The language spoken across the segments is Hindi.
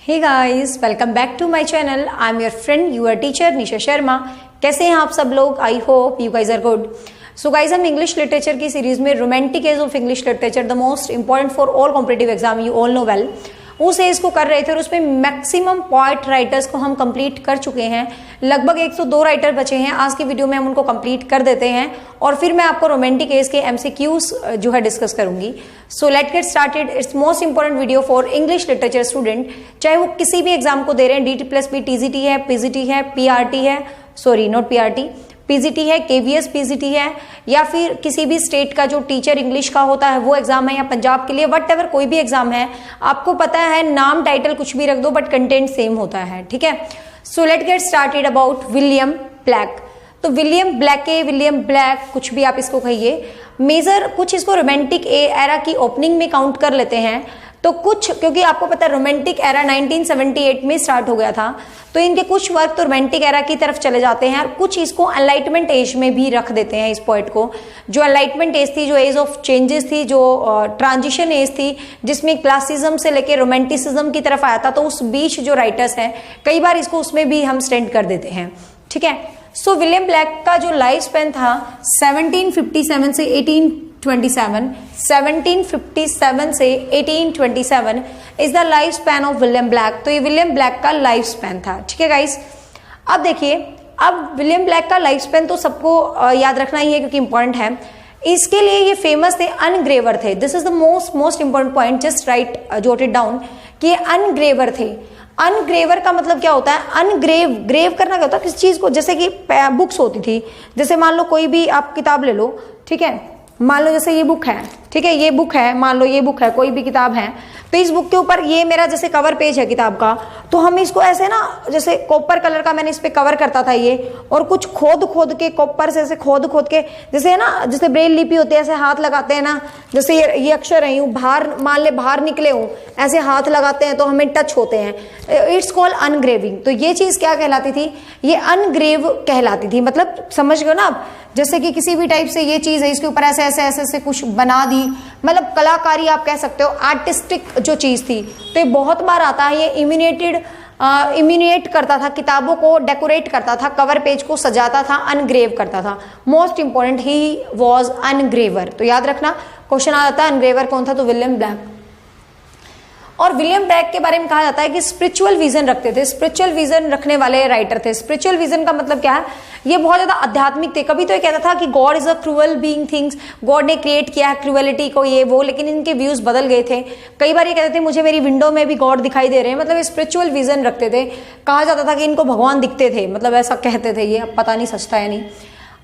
Hey guys, welcome back to my channel. I am your friend your teacher Nisha Sharma. कैसे हैं आप सब लोग? I hope you guys are good. So guys, हम इंग्लिश लिटरेचर की सीरीज में romantic age of English literature, the most important for all competitive exam, you all know well, उस एज को कर रहे थे और उसमें मैक्सिमम पोएट राइटर्स को हम कंप्लीट कर चुके हैं। लगभग 102 राइटर बचे हैं। आज की वीडियो में हम उनको कंप्लीट कर देते हैं और फिर मैं आपको रोमांटिक एज के एमसीक्यूज जो है डिस्कस करूंगी। So let get started. It's most important video for English literature student, चाहे वो किसी भी एग्जाम को दे रहे हैं। DT+P TGT है, PGT है, PRT है, सॉरी नॉट PRT, PGT है, KVS PGT है, या फिर किसी भी स्टेट का जो टीचर इंग्लिश का होता है वो एग्जाम है, या पंजाब के लिए वट एवर कोई भी एग्जाम है। आपको पता है नाम टाइटल कुछ भी रख दो बट कंटेंट सेम होता है, ठीक है। So let get started about William black. तो विलियम ब्लैक कुछ भी आप इसको कहिए, मेजर कुछ इसको रोमांटिक एरा की ओपनिंग में काउंट कर लेते हैं। तो कुछ, क्योंकि आपको पता है रोमांटिक एरा 1978 में स्टार्ट हो गया था, तो इनके कुछ वर्क तो रोमांटिक एरा की तरफ चले जाते हैं और कुछ इसको एनलाइटमेंट एज में भी रख देते हैं इस पोएट को। जो एनलाइटमेंट एज थी, जो एज ऑफ चेंजेस थी, जो ट्रांजिशन एज थी, जिसमें क्लासिज्म से लेके रोमांटिसिज्म की तरफ आया था, तो उस बीच जो राइटर्स हैं कई बार इसको उसमें भी हम स्टैंड कर देते हैं, ठीक है। सो विलियम ब्लैक का जो लाइफ स्पैन था 1757 से 1827, 1757 से 1827 is the life span of William black. तो ये विलियम ब्लैक का लाइफ स्पैन था, ठीक है गाइस। अब देखिए, अब विलियम ब्लैक का लाइफ स्पैन तो सबको याद रखना ही है क्योंकि इंपॉर्टेंट है। इसके लिए ये फेमस थे, अनग्रेवर थे। This is the most important point, just right, jot it down कि ये अनग्रेवर थे। अनग्रेवर का मतलब क्या होता है? अनग्रेव, ग्रेव करना क्या होता है? किसी चीज को, जैसे कि बुक्स होती थी, जैसे मान लो कोई भी आप किताब ले लो, ठीक है, मान लो जैसे ये बुक है, ठीक है, ये बुक है, मान लो ये बुक है, कोई भी किताब है, तो इस बुक के ऊपर ये मेरा जैसे कवर पेज है किताब का, तो हम इसको ऐसे ना, जैसे कॉपर कलर का मैंने इस पे कवर करता था ये, और कुछ खोद के कॉपर से ऐसे खोद के, जैसे है ना, जैसे ब्रेल लिपि होती है, ऐसे हाथ लगाते हैं ना, जैसे ये अक्षर है, यूं बाहर मान ले बाहर निकले हूं, ऐसे हाथ लगाते हैं तो हमें टच होते हैं। It's called engraving. तो ये चीज क्या कहलाती थी? ये अनग्रेव कहलाती थी। मतलब समझ गए ना आप, जैसे कि किसी भी टाइप से ये चीज है, इसके ऊपर ऐसे ऐसे ऐसे ऐसे कुछ बना दी, मतलब कलाकारी आप कह सकते हो, आर्टिस्टिक जो चीज थी। तो ये बहुत बार आता है, ये इमिनेट करता था, किताबों को डेकोरेट करता था, कवर पेज को सजाता था, अनग्रेव करता था। Most important, he was engraver. तो याद रखना, क्वेश्चन आ जाता है अनग्रेवर कौन था, तो विलियम ब्लैक। और विलियम ब्लैक के बारे में कहा जाता है कि स्पिरिचुअल विजन रखते थे, स्पिरिचुअल विजन रखने वाले राइटर थे। स्पिरिचुअल विजन का मतलब क्या है? ये बहुत ज्यादा आध्यात्मिक थे। कभी तो ये कहता था कि God is a cruel being things, God ने क्रिएट किया है क्रूअलिटी को, ये वो, लेकिन इनके व्यूज बदल गए थे। कई बार ये कहते थे मुझे मेरी विंडो में भी गॉड दिखाई दे रहे हैं। मतलब स्पिरिचुअल विजन रखते थे। कहा जाता था कि इनको भगवान दिखते थे, मतलब ऐसा कहते थे, ये पता नहीं सच था या नहीं।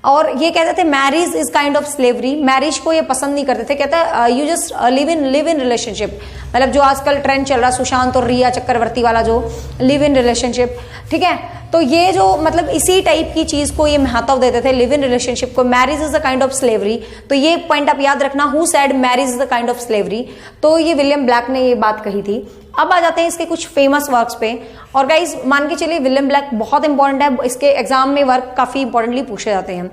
और ये कहते थे marriage is kind of slavery, marriage को ये पसंद नहीं करते थे। कहता है you just live in relationship, मतलब जो आजकल ट्रेंड चल रहा है सुशांत और रिया चक्रवर्ती वाला, जो लिव इन रिलेशनशिप, ठीक है। तो ये जो मतलब इसी टाइप की चीज को ये महत्व देते थे, लिव इन रिलेशनशिप को। Marriage is a kind of slavery, तो ये पॉइंट आप याद रखना, who said marriage is a kind of slavery. तो ये विलियम ब्लैक ने ये बात कही थी। अब आ जाते हैं इसके कुछ फेमस वर्क्स पे। और गाइज मान के चलिए विलियम ब्लैक बहुत इंपॉर्टेंट है, इसके एग्जाम में वर्क काफी इंपॉर्टेंटली पूछे जाते हैं।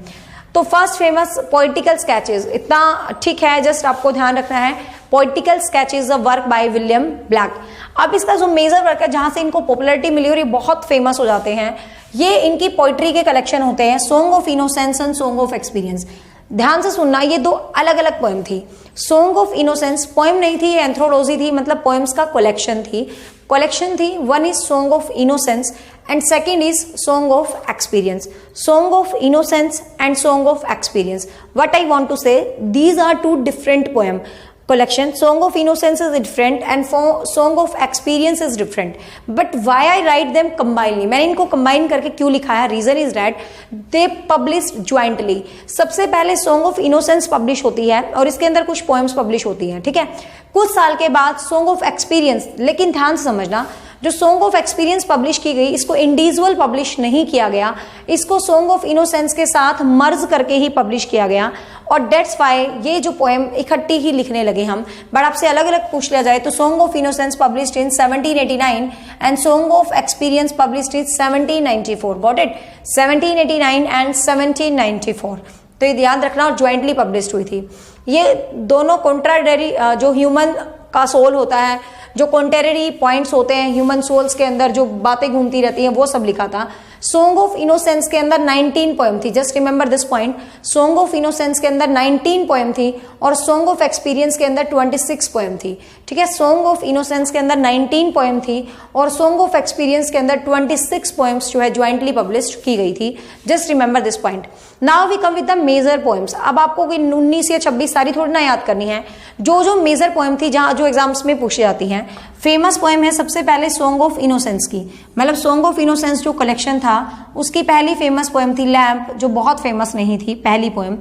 तो फर्स्ट फेमस पोइटिकल स्केचेस, इतना ठीक है, जस्ट आपको ध्यान रखना है, poetical sketches a work by William black. अब इसका जो मेजर वर्क है जहां से इनको पॉपुलैरिटी मिली और ये बहुत फेमस हो जाते हैं, ये इनकी पोइट्री के कलेक्शन होते हैं, song of innocence and song of experience. ध्यान से सुनना, ये दो अलग अलग पोएम थी। सॉन्ग ऑफ इनोसेंस पोएम नहीं थी, एंथ्रोलॉजी थी, मतलब पोएम्स का कलेक्शन थी। One is song of innocence and second is song of experience. Song of innocence and song of experience, what I want to say, these are two different poem collection. Song of Innocence is different and Song of Experience is different, but why I write them combinedly, मैंने इनको combine करके क्यों लिखा है? Reason is that they published jointly. सबसे पहले Song of Innocence publish होती है और इसके अंदर कुछ poems publish होती हैं, ठीक है। कुछ साल के बाद Song of Experience, लेकिन ध्यान से समझना, जो सॉन्ग ऑफ एक्सपीरियंस पब्लिश की गई, इसको इंडिविजुअल पब्लिश नहीं किया गया, इसको सॉन्ग ऑफ इनोसेंस के साथ मर्ज करके ही पब्लिश किया गया। और डेट्स वाई ये जो पोएम इकट्ठी ही लिखने लगे हम। बट आपसे अलग अलग पूछ लिया जाए तो song of innocence published in 1789 and song of experience published in 1794। Got it? 1789 and 1794। तो ये ध्यान रखना, और ज्वाइंटली पब्लिश्ड हुई थी। ये दोनों कॉन्ट्राडरी, जो ह्यूमन का सोल होता है, जो कॉन्टेररी पॉइंट्स होते हैं ह्यूमन सोल्स के अंदर, जो बातें घूमती रहती हैं, वो सब लिखा था। सॉन्ग ऑफ इनोसेंस के अंदर 19 पोएम थी, just remember this point. Song of innocence के अंदर 19 पोएम थी और सॉन्ग ऑफ एक्सपीरियंस के अंदर 26 पोएम थी। ठीक है, सॉन्ग ऑफ इनोसेंस के अंदर 19 पोएम थी और सॉन्ग ऑफ एक्सपीरियंस के अंदर 26 पोएम्स जो है ज्वाइंटली पब्लिश की गई थी। Just remember this point. Now we come with the major poems. अब आपको 19 या 26 सारी थोड़ी ना याद करनी है, जो मेजर पोएम थी जहां जो एग्जाम्स में पूछी जाती हैं। फेमस पोएम है सबसे पहले सॉन्ग ऑफ इनोसेंस की, मतलब सॉन्ग ऑफ इनोसेंस जो कलेक्शन था उसकी पहली फेमस पोएम थी लैम्प, जो बहुत फेमस नहीं थी, पहली पोएम।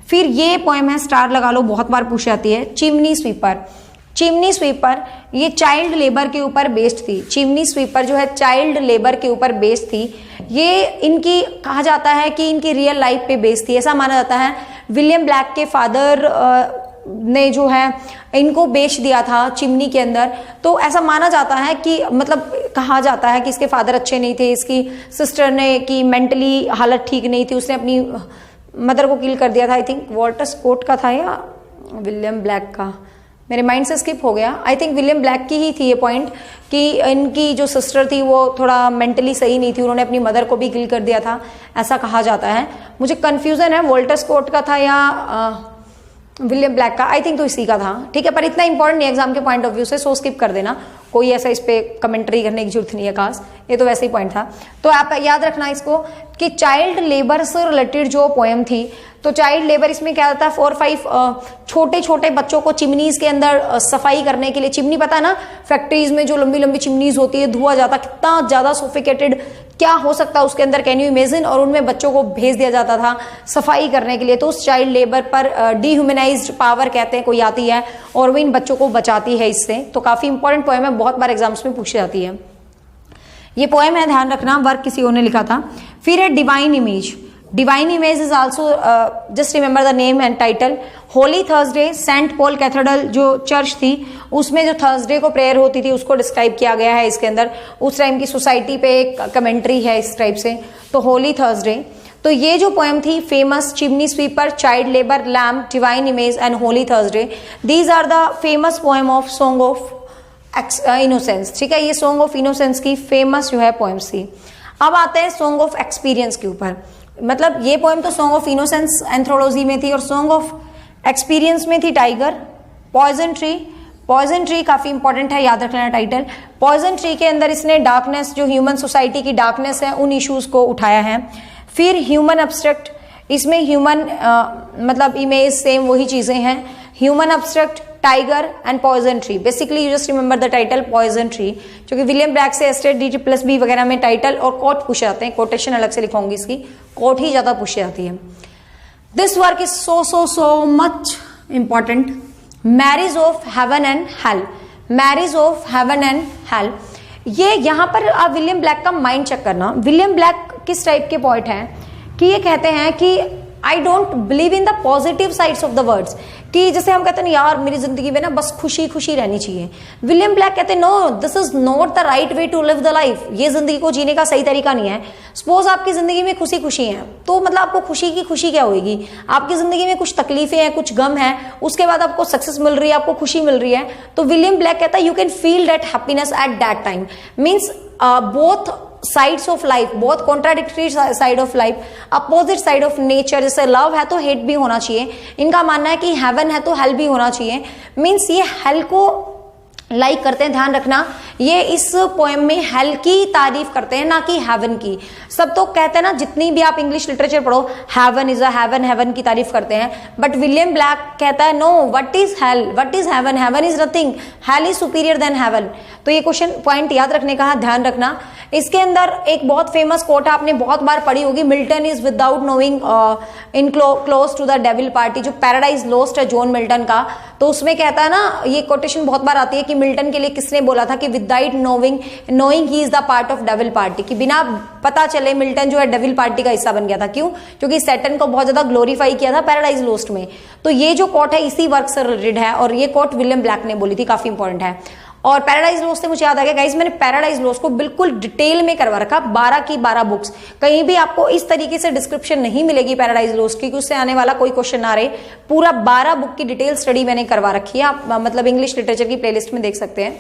फिर ये पोएम है, स्टार लगा लो, बहुत बार पूछी जाती है, चिमनी स्वीपर। चिमनी स्वीपर ये चाइल्ड लेबर के ऊपर बेस्ड थी। चिमनी स्वीपर जो है चाइल्ड लेबर के ऊपर बेस्ड थी। ये इनकी कहा जाता है कि इनकी रियल लाइफ पे बेस्ड थी, ऐसा माना जाता है। विलियम ब्लैक के फादर ने जो है इनको बेच दिया था चिमनी के अंदर, तो ऐसा माना जाता है कि मतलब कहा जाता है कि इसके फादर अच्छे नहीं थे, इसकी सिस्टर ने की मेंटली हालत ठीक नहीं थी, उसने अपनी मदर को किल कर दिया था। आई थिंक वॉल्टर स्कॉट का था या विलियम ब्लैक का, मेरे माइंड से स्किप हो गया। आई थिंक विलियम ब्लैक की ही थी ये पॉइंट कि इनकी जो सिस्टर थी वो थोड़ा मेंटली सही नहीं थी, उन्होंने अपनी मदर को भी किल कर दिया था, ऐसा कहा जाता है। मुझे कंफ्यूजन है वॉल्टर स्कॉट का था या विलियम ब्लैक का, आई थिंक तो इसी का था। ठीक है, पर इतना इंपॉर्टेंट नहीं एग्जाम के पॉइंट ऑफ व्यू से, सो स्किप कर देना, कोई ऐसा इस पे कमेंट्री करने की जरूरत नहीं है खास, ये तो वैसे ही पॉइंट था। तो आप याद रखना इसको कि चाइल्ड लेबर से रिलेटेड जो पोएम थी, तो चाइल्ड लेबर इसमें क्या होता है, 4-5 छोटे छोटे बच्चों को चिमनीज के अंदर सफाई करने के लिए, चिमनी पता है ना, फैक्ट्रीज में जो लंबी लंबी चिमनीज होती है, धुआं जाता, कितना ज्यादा सोफिकेटेड क्या हो सकता है उसके अंदर, कैन यू इमेजिन, और उनमें बच्चों को भेज दिया जाता था सफाई करने के लिए। तो उस चाइल्ड लेबर पर डिह्यूमनाइज्ड पावर कहते हैं कोई आती है और वो इन बच्चों को बचाती है इससे। तो काफी इंपॉर्टेंट पोएम है, बहुत बार एग्जाम्स में पूछी जाती है। ये पोएम है, ध्यान रखना, वर्क किसी और ने लिखा था। फिर है divine image. Divine image is also, just remember the name and title. Holy Thursday, Saint Paul cathedral जो चर्च थी उसमें जो थर्सडे को प्रेयर होती थी उसको डिस्क्राइब किया गया है इसके अंदर। उस टाइम की सोसाइटी पे एक कमेंट्री है इस टाइप से, तो होली थर्सडे। तो ये जो पोएम थी famous, chimney sweeper, child labour, lamp, divine image and Holy Thursday, these are the famous poem of song of innocence. ठीक है, ये सॉन्ग ऑफ इनोसेंस की फेमस जो है पोएम्स थी। अब आते हैं सॉन्ग ऑफ एक्सपीरियंस के ऊपर। मतलब ये पोएम तो सॉन्ग ऑफ इनोसेंस एंथ्रोलॉजी में थी और सॉन्ग ऑफ एक्सपीरियंस में थी tiger, poison tree. Poison tree काफी इंपॉर्टेंट है, याद रखना टाइटल। पॉइजन ट्री के अंदर इसने डार्कनेस, जो ह्यूमन सोसाइटी की डार्कनेस है, उन इश्यूज को उठाया है। फिर ह्यूमन एब्स्ट्रैक्ट, इसमें ह्यूमन मतलब इमेज सेम वही चीजें हैं। Human abstract, tiger and poison tree. Basically you just remember the title poison tree, जो कि विलियम ब्लैक से एस्टेट D+B वगैरह में टाइटल और कोट पूछे जाते हैं। कोटेशन अलग से लिखूंगी इसकी, कोट ही ज्यादा पूछी जाती है। This work is so much important. Marriage of heaven and hell. Marriage of heaven and hell, ये यहां पर आप विलियम ब्लैक का माइंड चेक करना। विलियम ब्लैक किस टाइप के पॉइंट हैं कि ये कहते हैं कि I don't believe in the positive sides of the words, कि जैसे हम कहते हैं यार मेरी जिंदगी में ना बस खुशी खुशी रहनी चाहिए। विलियम ब्लैक कहते हैं no, this is not the right way to live the life. ये जिंदगी को जीने का सही तरीका नहीं है। सपोज आपकी जिंदगी में खुशी खुशी है, तो मतलब आपको खुशी की खुशी क्या होगी? आपकी जिंदगी में कुछ तकलीफें हैं, कुछ गम है, उसके बाद आपको सक्सेस मिल रही है, आपको खुशी मिल रही है, तो विलियम ब्लैक कहता है you can feel that happiness at that time. Means both sides of life, बहुत contradictory side of life, opposite side of nature. जैसे लव है तो हेट भी होना चाहिए, इनका मानना है कि हेवन है तो हेल भी होना चाहिए। मीन्स ये हेल को लाइक करते हैं, ध्यान रखना, ये इस पोएम में हेल की तारीफ करते हैं, ना कि हेवन की। सब तो कहते हैं ना, जितनी भी आप इंग्लिश लिटरेचर पढ़ो, heaven is a heaven, heaven की तारीफ करते हैं। बट विलियम ब्लैक कहता है no, what is hell, what is heaven, heaven is nothing, hell is superior than heaven. तो ये क्वेश्चन पॉइंट याद रखने का है, ध्यान रखना। इसके अंदर एक बहुत फेमस कोट आपने बहुत बार पढ़ी होगी, Milton is without knowing in close to the devil party, जो पैराडाइज लॉस्ट है जॉन मिल्टन का। तो उसमें कहता है ना, ये कोटेशन बहुत बार आती है कि मिल्टन के लिए किसने बोला था कि without knowing he is the part of devil party, कि बिना पता चले मिल्टन जो है डेविल पार्टी का हिस्सा बन गया था। क्यों? क्योंकि सैटर्न को बहुत ज्यादा ग्लोरीफाई किया था पैराडाइज लॉस्ट में। तो ये जो कोट है इसी वर्क से रिलेटेड है और ये कोट विलियम ब्लैक ने बोली थी, काफी इंपॉर्टेंट है। और पैराडाइज लॉस्ट से मुझे याद आ गया गाइस, मैंने पैराडाइज लॉस्ट को बिल्कुल डिटेल में करवा रखा, 12 की 12 बुक्स। कहीं भी आपको इस तरीके से डिस्क्रिप्शन नहीं मिलेगी पैराडाइज लॉस्ट की कि उससे आने वाला कोई क्वेश्चन ना रहे। पूरा 12 बुक की डिटेल स्टडी मैंने करवा रखी है, आप मतलब इंग्लिश लिटरेचर की प्लेलिस्ट में देख सकते हैं।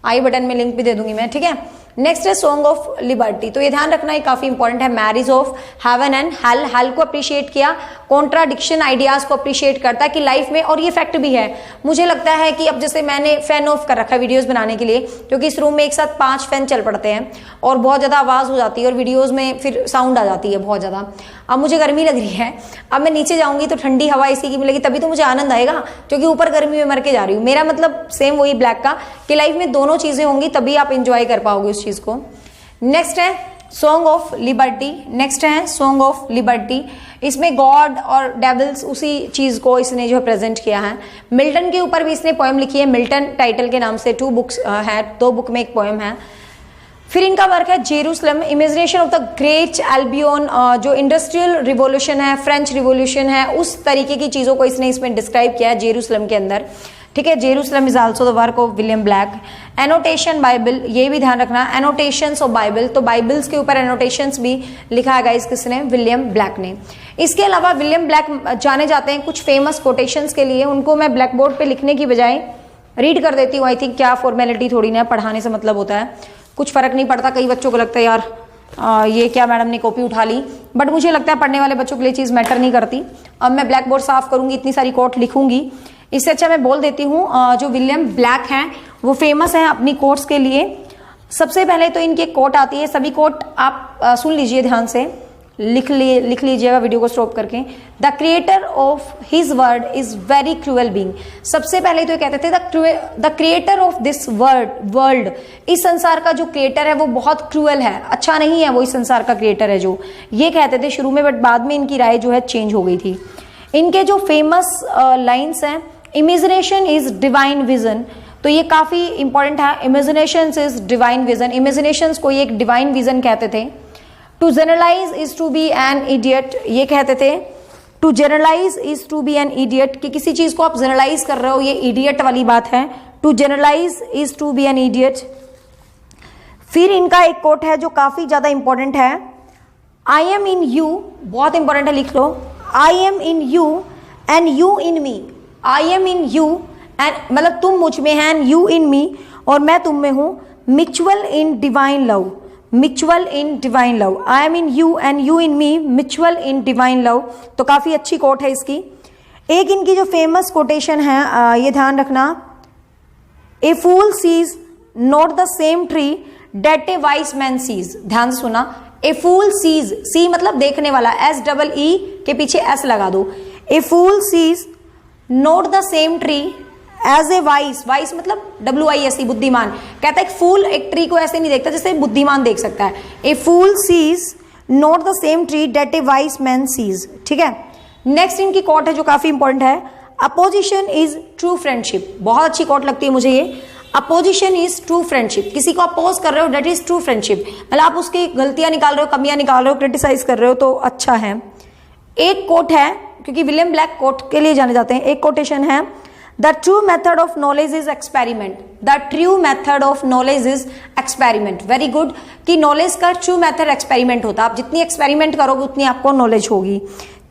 आई बटन में लिंक भी दे दूंगी मैं, ठीक है। नेक्स्ट है सॉन्ग ऑफ लिबर्टी, तो ये ध्यान रखना ये काफी इंपॉर्टेंट है। Marriage of heaven and hell, hello को अप्रिशिएट किया, कॉन्ट्राडिक्शन आइडियाज को अप्रिशिएट करता है कि लाइफ में, और ये फैक्ट भी है, मुझे लगता है कि अब जैसे मैंने फैन ऑफ कर रखा है वीडियोस बनाने के लिए, क्योंकि इस रूम में एक साथ 5 फैन चल पड़ते हैं और बहुत ज्यादा आवाज हो जाती है और वीडियोज में फिर साउंड आ जाती है बहुत ज्यादा। अब मुझे गर्मी लग रही है, अब मैं नीचे जाऊंगी तो ठंडी हवा इसी की मिलेगी, तभी तो मुझे आनंद आएगा, क्योंकि ऊपर गर्मी में मर के जा रही हूँ। मेरा मतलब सेम वही ब्लैक का कि लाइफ में दोनों चीजें होंगी तभी आप इंजॉय कर पाओगे उस चीज को। नेक्स्ट है सॉन्ग ऑफ लिबर्टी, नेक्स्ट है सॉन्ग ऑफ लिबर्टी, इसमें गॉड और डेविल्स उसी चीज को इसने जो है प्रेजेंट किया है। मिल्टन के ऊपर भी इसने पोएम लिखी है, मिल्टन टाइटल के नाम से 2 बुक्स है, 2 बुक में एक पोएम है। फिर इनका वर्क है Jerusalem, imagination of the great Albion, जो इंडस्ट्रियल रिवॉल्यूशन है, फ्रेंच रिवॉल्यूशन है, उस तरीके की चीजों को इसने इसमें डिस्क्राइब किया है जेरूसलम के अंदर, ठीक है। Jerusalem is also the work of William black. Annotation Bible, ये भी ध्यान रखना, एनोटेशंस ऑफ बाइबल, तो बाइबल्स के ऊपर एनोटेशंस भी लिखा है गाइस किसने, विलियम ब्लैक ने। इसके अलावा विलियम ब्लैक जाने जाते हैं कुछ फेमस कोटेशंस के लिए, उनको मैं ब्लैक बोर्ड पे लिखने की बजाय रीड कर देती हूँ। आई थिंक क्या फॉर्मेलिटी थोड़ी ना, पढ़ाने से मतलब होता है, कुछ फर्क नहीं पड़ता। कई बच्चों को लगता है यार ये क्या मैडम ने कॉपी उठा ली, बट मुझे लगता है पढ़ने वाले बच्चों के लिए चीज मैटर नहीं करती। अब मैं ब्लैक बोर्ड साफ करूंगी, इतनी सारी कोट लिखूंगी, इससे अच्छा मैं बोल देती हूँ जो विलियम ब्लैक हैं वो फेमस हैं अपनी कोट्स के लिए। सबसे पहले तो इनकी कोट आती है, सभी कोट आप सुन लीजिए ध्यान से, लिख लीजिएगा वीडियो को स्टॉप करके। The creator of his word is very cruel being, सबसे पहले तो ये कहते थे the creator of this world, इस संसार का जो क्रिएटर है वो बहुत क्रूअल है, अच्छा नहीं है वो इस संसार का क्रिएटर है, जो ये कहते थे शुरू में, बट बाद में इनकी राय जो है चेंज हो गई थी। इनके जो फेमस लाइन्स हैं, इमेजिनेशन इज डिवाइन विजन, तो ये काफी इंपॉर्टेंट है। Imagination is divine vision, imagination को ये एक डिवाइन विजन कहते थे। To generalise is to be an idiot, ये कहते थे to generalise is to be an idiot, कि किसी चीज को आप जनरलाइज कर रहे हो, ये इडियट वाली बात है। To generalise is to be an idiot. फिर इनका एक कोट है जो काफी ज्यादा इंपॉर्टेंट है, आई एम इन यू, बहुत इंपॉर्टेंट है, लिख लो, I am in you and you in me, I am in you and मतलब तुम मुझ में हैं, यू इन मी और मैं तुम में हूं, mutual in divine love, mutual in divine love, I am in you and you in me, mutual in divine love, तो काफी अच्छी कोट है इसकी। एक इनकी जो फेमस कोटेशन है ये ध्यान रखना, a fool sees not the same tree that a wise man sees, ध्यान से सुना, ए फूल सीज, सी मतलब देखने वाला, SEE के पीछे S लगा दो, a fool sees not the same tree as a wise, wise मतलब WISE बुद्धिमान, कहता है फूल एक ट्री को ऐसे नहीं देखता जैसे बुद्धिमान देख सकता है। A fool sees not the same tree that a wise man sees, ठीक है। नेक्स्ट इनकी कोट है जो काफी इंपॉर्टेंट है, अपोजिशन इज ट्रू फ्रेंडशिप, बहुत अच्छी कोट लगती है मुझे ये, अपोजिशन इज ट्रू फ्रेंडशिप, किसी को अपोज कर रहे हो डेट इज ट्रू फ्रेंडशिप, मतलब आप उसकी गलतियां निकाल रहे हो, कमियां निकाल रहे हो, क्रिटिसाइज कर रहे हो तो अच्छा है। एक कोट है, क्योंकि विलियम ब्लैक कोट के लिए जाने जाते हैं, एक कोटेशन है, the true method of knowledge is experiment, the true method of knowledge is experiment, very good, कि नॉलेज का ट्रू मेथड एक्सपेरिमेंट होता है, आप जितनी एक्सपेरिमेंट करोगे उतनी आपको नॉलेज होगी,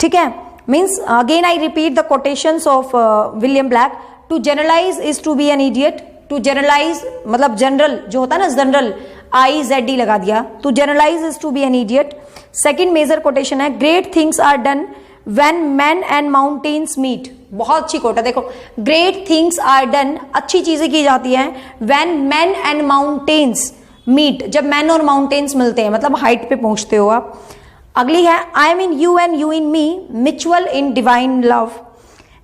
ठीक है। Means again I repeat the quotations of William Blake, to generalise is to be an idiot, to generalise मतलब जनरल जो होता है ना, जनरल IZD लगा दिया, to generalise is to be an idiot. Second major quotation है, great things are done when man and mountains meet, बहुत अच्छी कोट है, देखो, ग्रेट थिंग्स आर डन, अच्छी चीजें की जाती हैं, when man and mountains meet, जब मैन और माउंटेन्स मिलते हैं, मतलब हाइट पे पहुंचते हो आप। अगली है, I am in you and you in me, mutual in divine love.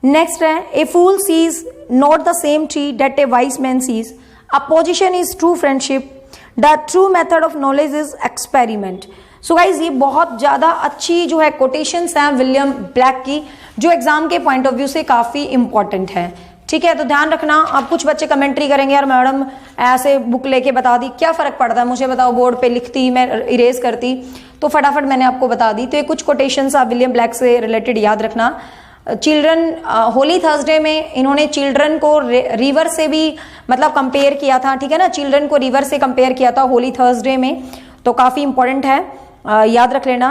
Next है, a fool sees not the same tree that a wise man sees, opposition is true friendship, the true method of knowledge is experiment. So guys ये बहुत ज्यादा अच्छी जो है कोटेशंस हैं विलियम ब्लैक की, जो एग्जाम के पॉइंट ऑफ व्यू से काफी इंपॉर्टेंट है, ठीक है। तो ध्यान रखना, अब कुछ बच्चे कमेंट्री करेंगे, यार मैडम ऐसे बुक लेके बता दी, क्या फर्क पड़ता है, मुझे बताओ, बोर्ड पे लिखती मैं इरेज करती, तो फटाफट मैंने आपको बता दी। तो ये कुछ कोटेशंस आप विलियम ब्लैक से रिलेटेड याद रखना। चिल्ड्रन होली थर्सडे में इन्होंने चिल्ड्रन को रिवर से भी मतलब कंपेयर किया था, ठीक है ना, चिल्ड्रन को रिवर से कंपेयर किया था होली थर्सडे में, तो काफी इंपॉर्टेंट है, याद रख लेना।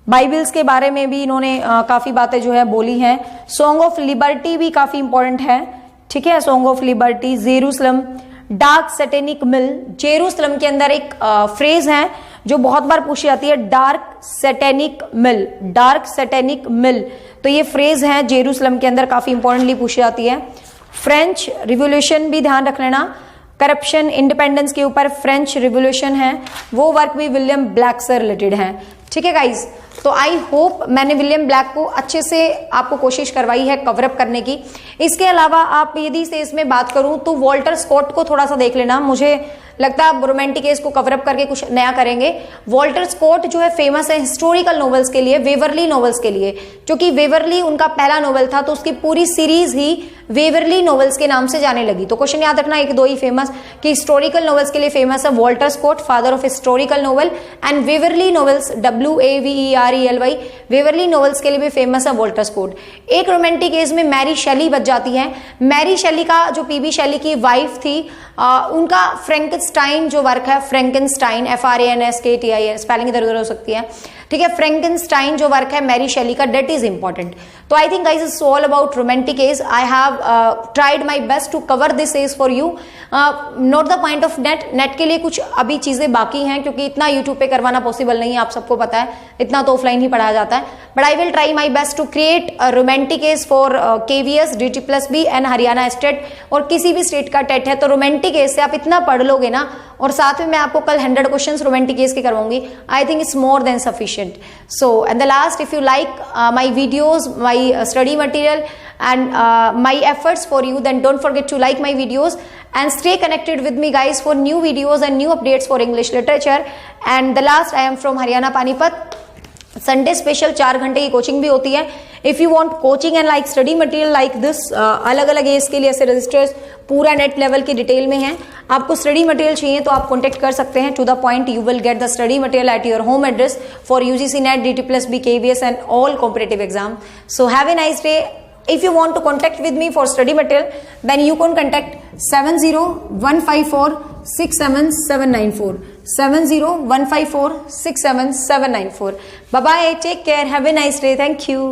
बाइबल्स के बारे में भी इन्होंने काफी बातें जो है बोली हैं। सॉन्ग ऑफ लिबर्टी भी काफी इंपॉर्टेंट है, ठीक है, song of liberty, Jerusalem, dark satanic mill. Jerusalem के अंदर एक फ्रेज है जो बहुत बार पूछी जाती है, डार्क सैटेनिक मिल, डार्क सैटेनिक मिल। तो ये फ्रेज है जेरूसलम के अंदर, काफी इंपॉर्टेंटली पूछी जाती है। फ्रेंच रिवोल्यूशन भी ध्यान रख लेना, करप्शन इंडिपेंडेंस के ऊपर फ्रेंच रिवोल्यूशन है, वो वर्क भी विलियम ब्लैक से रिलेटेड है। ठीक है गाइज, तो आई होप मैंने विलियम ब्लैक को अच्छे से आपको कोशिश करवाई है कवरअप करने की। इसके अलावा आप यदि से इसमें बात करूं तो वॉल्टर स्कॉट को थोड़ा सा देख लेना, मुझे लगता है आप रोमांटिक एज को कवरअप करके कुछ नया करेंगे। वॉल्टर स्कॉट जो है फेमस है हिस्टोरिकल नॉवेल्स के लिए, वेवरली नॉवेल्स के लिए, क्योंकि वेवरली उनका पहला नॉवेल था तो उसकी पूरी सीरीज ही वेवरली नॉवेल्स के नाम से जाने लगी। तो क्वेश्चन याद रखना, एक दो ही फेमस कि हिस्टोरिकल नॉवेल्स के लिए फेमस है Walter Scott, father of historical novel, and Waverley novels WAVERELY, Waverley novels के लिए भी फेमस है वॉल्टर स्कॉट। एक रोमांटिक एज में मैरी शेली बच जाती है। मैरी शेली का जो PB शेली की वाइफ थी, उनका फ्रैंकेनस्टाइन जो वर्क है, फ्रैंकेनस्टाइन FRANKENSTIN, स्पेलिंग इधर उधर हो सकती है, ठीक है, फ्रैंकेनस्टाइन जो वर्क है मैरी शेली का, डेट इज इंपॉर्टेंट। तो I think guys it's all about romantic age. I have tried my best to cover this age for you. Not the point of NET के लिए कुछ अभी चीजें बाकी हैं, क्योंकि इतना यूट्यूब पे करवाना पॉसिबल नहीं है, आप सबको पता है, इतना तो ऑफलाइन ही पढ़ाया जाता है। But I will try my best to create romantic age for KVS, DT+B and Haryana state, और किसी भी स्टेट का टेट है तो रोमांटिक एज से आप इतना पढ़ लोगे ना, और साथ में मैं आपको कल 100 क्वेश्चंस रोमांटिक एज के करवाऊंगी। I think it's more than sufficient. So at the last, if you like my videos, my study material and my efforts for you, then don't forget to like my videos and stay connected with me guys for new videos and new updates for English literature. And the last, I am from Haryana Panipat. Sunday special 4 घंटे की कोचिंग भी होती है। If you want coaching and like study material like this, अलग अलग एज के लिए ऐसे रजिस्टर्स पूरा नेट लेवल की डिटेल में है। आपको स्टडी मटेरियल चाहिए तो आप कॉन्टेक्ट कर सकते हैं। To the point, you will get the study material at your home address for UGC NET, DT+B, KVS and all competitive exam. So have a nice day. If you want to contact with me for study material, then you can contact 7015467794, 7015467794. Bye bye, take care, have a nice day, thank you.